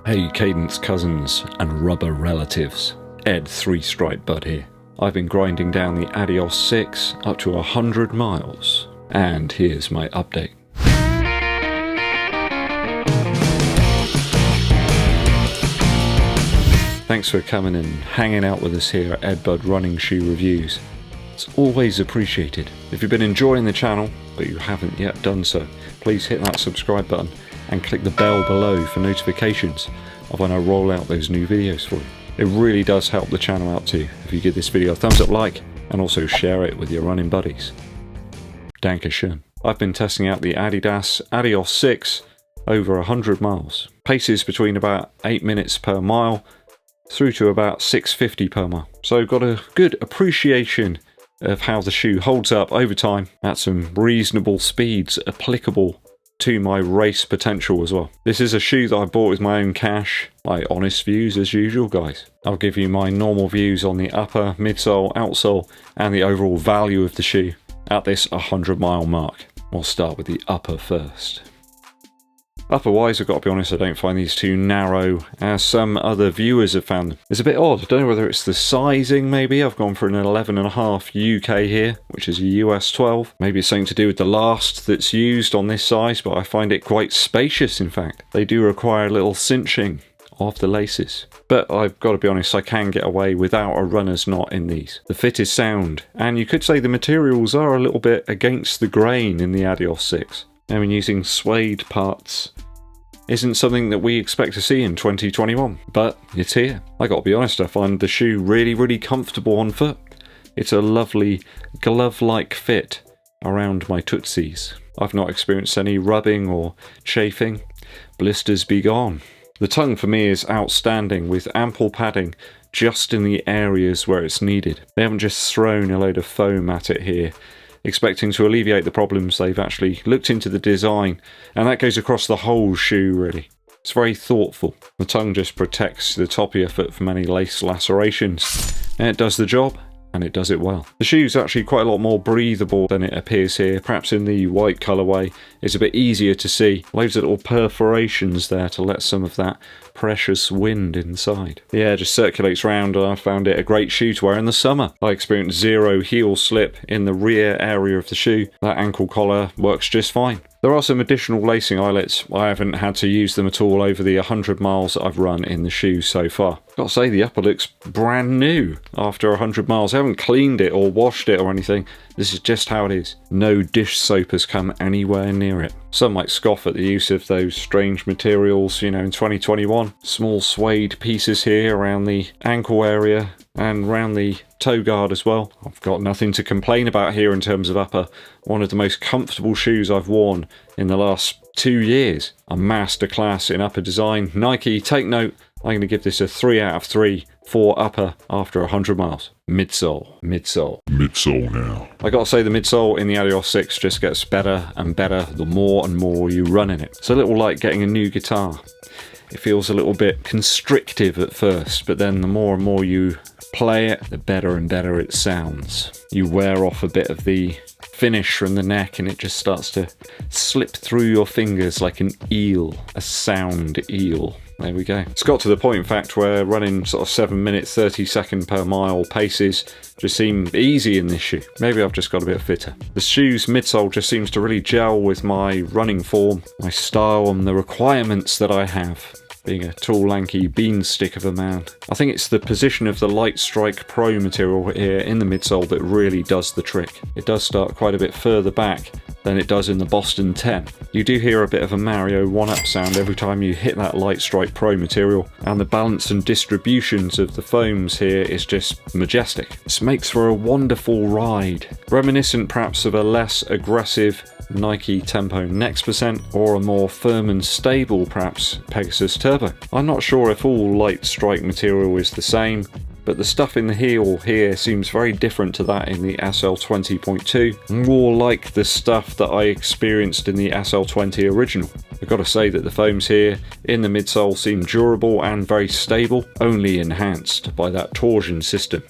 Hey Cadence cousins and rubber relatives, Ed 3-Stripe Bud here. I've been grinding down the ADIOS 6 up to 100 miles, and here's my update. Thanks for coming and hanging out with us here at EDDBUD Running Shoe Reviews. It's always appreciated. If you've been enjoying the channel, but you haven't yet done so, please hit that subscribe button and click the bell below for notifications of when I roll out those new videos for you. It really does help the channel out too if you give this video a thumbs up like and also share it with your running buddies. Dankeschön. I've been testing out the ADIDAS ADIOS 6 over 100 miles. Paces between about 8 minutes per mile through to about 650 per mile. So got a good appreciation of how the shoe holds up over time at some reasonable speeds applicable to my race potential as well. This is a shoe that I bought with my own cash. My honest views as usual, guys. I'll give you my normal views on the upper, midsole, outsole and the overall value of the shoe at this 100-mile mark. We'll start with the upper first. Upper-wise, I've got to be honest, I don't find these too narrow as some other viewers have found them. It's a bit odd. I don't know whether it's the sizing maybe. I've gone for an 11.5 UK here, which is a US 12. Maybe it's something to do with the last that's used on this size, but I find it quite spacious in fact. They do require a little cinching of the laces. But I've got to be honest, I can get away without a runner's knot in these. The fit is sound, and you could say the materials are a little bit against the grain in the ADIOS 6. I mean, using suede parts isn't something that we expect to see in 2021, but it's here. I gotta be honest, I find the shoe really comfortable on foot. It's a lovely glove-like fit around my tootsies. I've not experienced any rubbing or chafing. Blisters be gone. The tongue for me is outstanding with ample padding just in the areas where it's needed. They haven't just thrown a load of foam at it here, expecting to alleviate the problems. They've actually looked into the design, and that goes across the whole shoe really. It's very thoughtful. The tongue just protects the top of your foot from any lace lacerations, and it does the job, and it does it well. The shoe's actually quite a lot more breathable than it appears here. Perhaps in the white colourway it's a bit easier to see. Loads of little perforations there to let some of that precious wind inside. The air just circulates round, and I found it a great shoe to wear in the summer. I experienced zero heel slip in the rear area of the shoe. That ankle collar works just fine. There are some additional lacing eyelets. I haven't had to use them at all over the 100 miles that I've run in the shoe so far. Gotta say, the upper looks brand new after 100 miles. I haven't cleaned it or washed it or anything. This is just how it is. No dish soap has come anywhere near it. Some might scoff at the use of those strange materials, you know, in 2021. Small suede pieces here around the ankle area and around the toe guard as well. I've got nothing to complain about here in terms of upper. One of the most comfortable shoes I've worn in the last 2 years. A masterclass in upper design. Nike, take note, I'm going to give this a 3 out of 3 for upper after 100 miles. Midsole now. I gotta say, the midsole in the ADIOS 6 just gets better and better the more and more you run in it. It's a little like getting a new guitar. It feels a little bit constrictive at first, but then the more and more you play it, the better and better it sounds. You wear off a bit of the finish from the neck and it just starts to slip through your fingers like an eel, a sound eel. There we go. It's got to the point, in fact, where running sort of 7 minutes 30 second per mile paces just seem easy in this shoe. Maybe I've just got a bit fitter. The shoe's midsole just seems to really gel with my running form, my style and the requirements that I have, being a tall, lanky beanstick of a man. I think it's the position of the Light Strike Pro material here in the midsole that really does the trick. It does start quite a bit further back than it does in the Boston 10. You do hear a bit of a Mario 1-up sound every time you hit that Light Strike Pro material, and the balance and distributions of the foams here is just majestic. This makes for a wonderful ride, reminiscent perhaps of a less aggressive Nike Tempo Next Percent or a more firm and stable perhaps Pegasus Turbo. I'm not sure if all Light Strike material is the same, but the stuff in the heel here seems very different to that in the SL20.2, more like the stuff that I experienced in the SL20 original. I've got to say that the foams here in the midsole seem durable and very stable, only enhanced by that torsion system.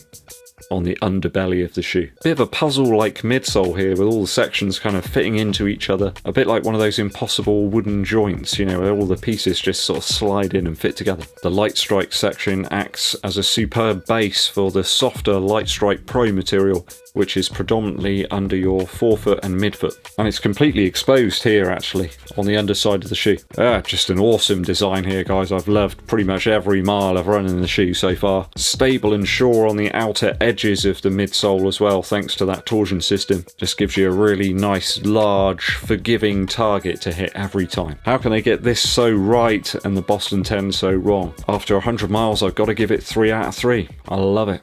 on the underbelly of the shoe. Bit of a puzzle-like midsole here with all the sections kind of fitting into each other. A bit like one of those impossible wooden joints, you know, where all the pieces just sort of slide in and fit together. The Light Strike section acts as a superb base for the softer Light Strike Pro material, which is predominantly under your forefoot and midfoot. And it's completely exposed here, actually, on the underside of the shoe. Just an awesome design here, guys. I've loved pretty much every mile I've run in the shoe so far. Stable and sure on the outer edges of the midsole as well, thanks to that torsion system. Just gives you a really nice, large, forgiving target to hit every time. How can they get this so right and the Boston 10 so wrong? After 100 miles, I've got to give it 3 out of 3. I love it.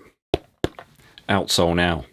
Outsole now.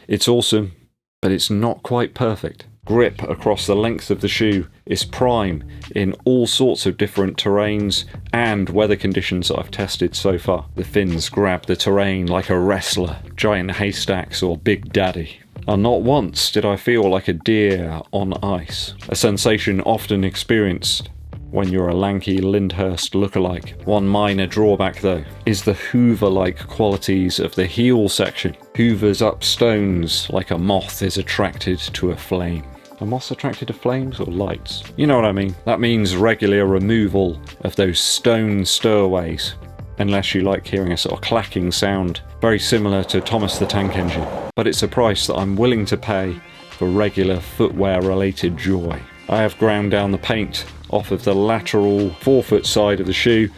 It's awesome, but it's not quite perfect. Grip across the length of the shoe is prime in all sorts of different terrains and weather conditions that I've tested so far. The fins grab the terrain like a wrestler, giant haystacks or Big Daddy. And not once did I feel like a deer on ice, a sensation often experienced when you're a lanky Lyndhurst lookalike. One minor drawback though is the Hoover-like qualities of the heel section. Hoovers up stones like a moth is attracted to a flame. A moth's attracted to flames or lights? You know what I mean. That means regular removal of those stone stowaways, unless you like hearing a sort of clacking sound, very similar to Thomas the Tank Engine. But it's a price that I'm willing to pay for regular footwear-related joy. I have ground down the paint off of the lateral forefoot side of the shoe,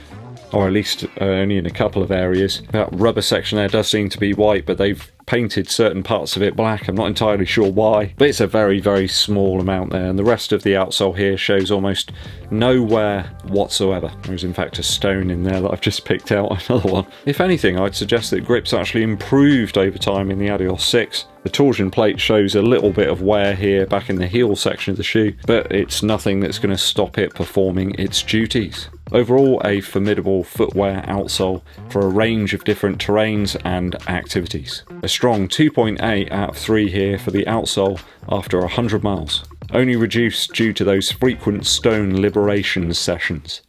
or at least only in a couple of areas. That rubber section there does seem to be white, but they've painted certain parts of it black. I'm not entirely sure why, but it's a very, very small amount there, and the rest of the outsole here shows almost no wear whatsoever. There's in fact a stone in there that I've just picked out, another one. If anything, I'd suggest that grip's actually improved over time in the Adios 6. The torsion plate shows a little bit of wear here back in the heel section of the shoe, but it's nothing that's going to stop it performing its duties. Overall, a formidable footwear outsole for a range of different terrains and activities. A strong 2.8 out of 3 here for the outsole after 100 miles. Only reduced due to those frequent stone liberation sessions.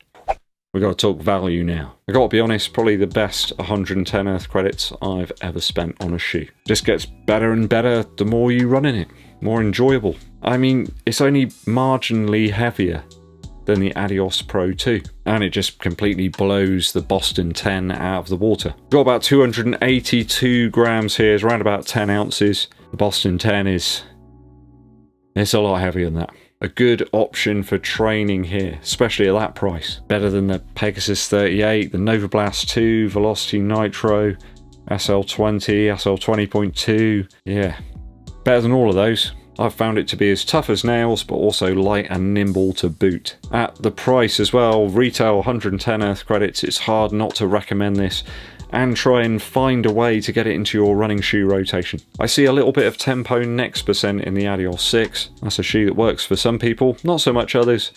We've got to talk value now. I've got to be honest, probably the best 110 Earth credits I've ever spent on a shoe. Just gets better and better the more you run in it. More enjoyable. I mean, it's only marginally heavier than the Adios Pro 2, and it just completely blows the Boston 10 out of the water. Got about 282 grams here, it's around about 10 ounces. The Boston 10 it's a lot heavier than that. A good option for training here, especially at that price. Better than the Pegasus 38, the Nova Blast 2, Velocity Nitro, SL20, SL20.2. Yeah, better than all of those. I've found it to be as tough as nails, but also light and nimble to boot. At the price as well, retail 110 Earth credits, it's hard not to recommend this and try and find a way to get it into your running shoe rotation. I see a little bit of tempo next percent in the Adios 6. That's a shoe that works for some people, not so much others.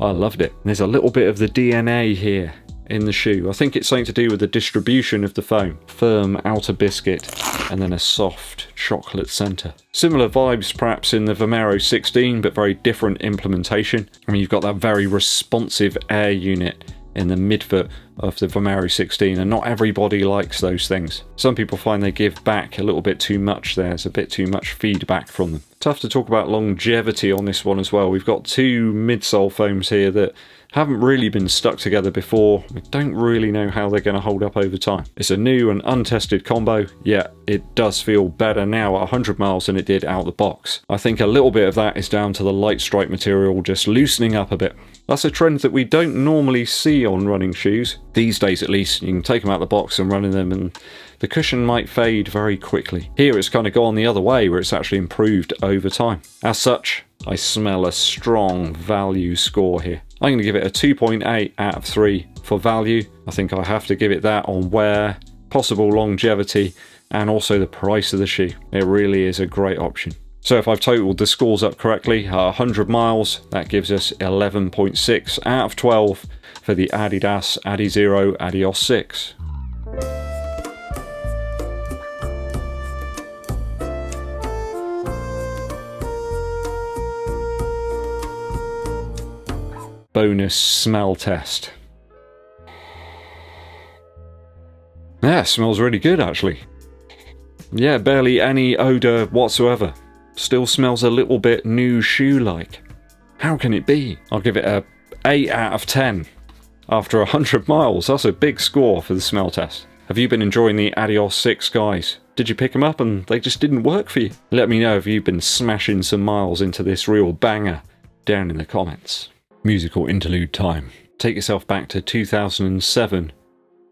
I loved it. There's a little bit of the DNA here in the shoe. I think it's something to do with the distribution of the foam. Firm outer biscuit and then a soft chocolate centre. Similar vibes perhaps in the Vomero 16, but very different implementation. I mean, you've got that very responsive air unit in the midfoot of the Vomero 16, and not everybody likes those things. Some people find they give back a little bit too much. There's a bit too much feedback from them. Tough to talk about longevity on this one as well. We've got 2 midsole foams here that haven't really been stuck together before. We don't really know how they're going to hold up over time. It's a new and untested combo, yet it does feel better now at 100 miles than it did out the box. I think a little bit of that is down to the Light Strike material just loosening up a bit. That's a trend that we don't normally see on running shoes. These days at least, you can take them out of the box and run in them and the cushion might fade very quickly. Here it's kind of gone the other way where it's actually improved over time. As such, I smell a strong value score here. I'm going to give it a 2.8 out of 3 for value. I think I have to give it that on wear, possible longevity, and also the price of the shoe. It really is a great option. So if I've totaled the scores up correctly, 100 miles, that gives us 11.6 out of 12 for the ADIDAS ADIZERO ADIOS 6. Bonus smell test. Yeah, it smells really good actually. Yeah, barely any odour whatsoever. Still smells a little bit new shoe-like. How can it be? I'll give it a 8 out of 10. After 100 miles, that's a big score for the smell test. Have you been enjoying the Adios 6 guys? Did you pick them up and they just didn't work for you? Let me know if you've been smashing some miles into this real banger down in the comments. Musical interlude time. Take yourself back to 2007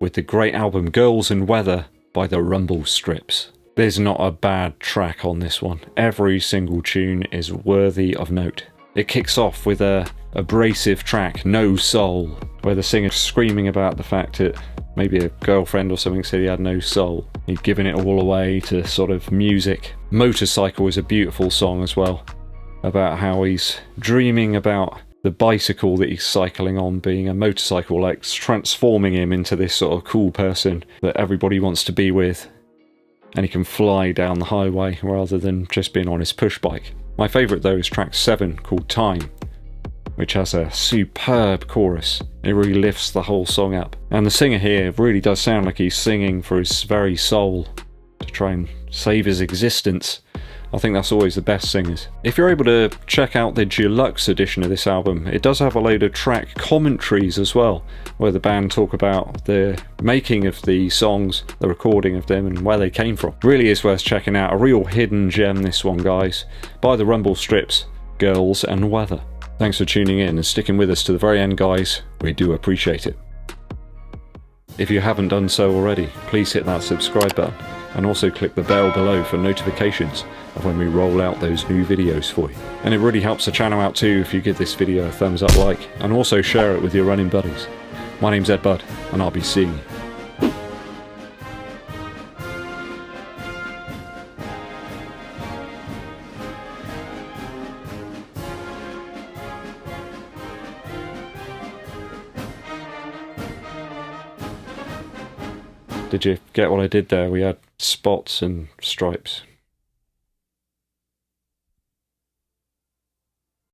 with the great album Girls and Weather by the Rumble Strips. There's not a bad track on this one. Every single tune is worthy of note. It kicks off with a abrasive track, No Soul, where the singer's screaming about the fact that maybe a girlfriend or something said he had no soul. He'd given it all away to sort of music. Motorcycle is a beautiful song as well, about how he's dreaming about the bicycle that he's cycling on being a motorcycle, like transforming him into this sort of cool person that everybody wants to be with, and he can fly down the highway rather than just being on his push bike. My favourite though is track 7 called Time, which has a superb chorus. It really lifts the whole song up. And the singer here really does sound like he's singing for his very soul to try and save his existence. I think that's always the best singers. If you're able to check out the deluxe edition of this album, it does have a load of track commentaries as well, where the band talk about the making of the songs, the recording of them, and where they came from. Really is worth checking out. A real hidden gem, this one, guys, by the Rumble Strips, Girls and Weather. Thanks for tuning in and sticking with us to the very end, guys. We do appreciate it. If you haven't done so already, please hit that subscribe button and also click the bell below for notifications of when we roll out those new videos for you. And it really helps the channel out too if you give this video a thumbs up like, and also share it with your running buddies. My name's EDDBUD, and I'll be seeing you. Did you get what I did there? We had spots and stripes.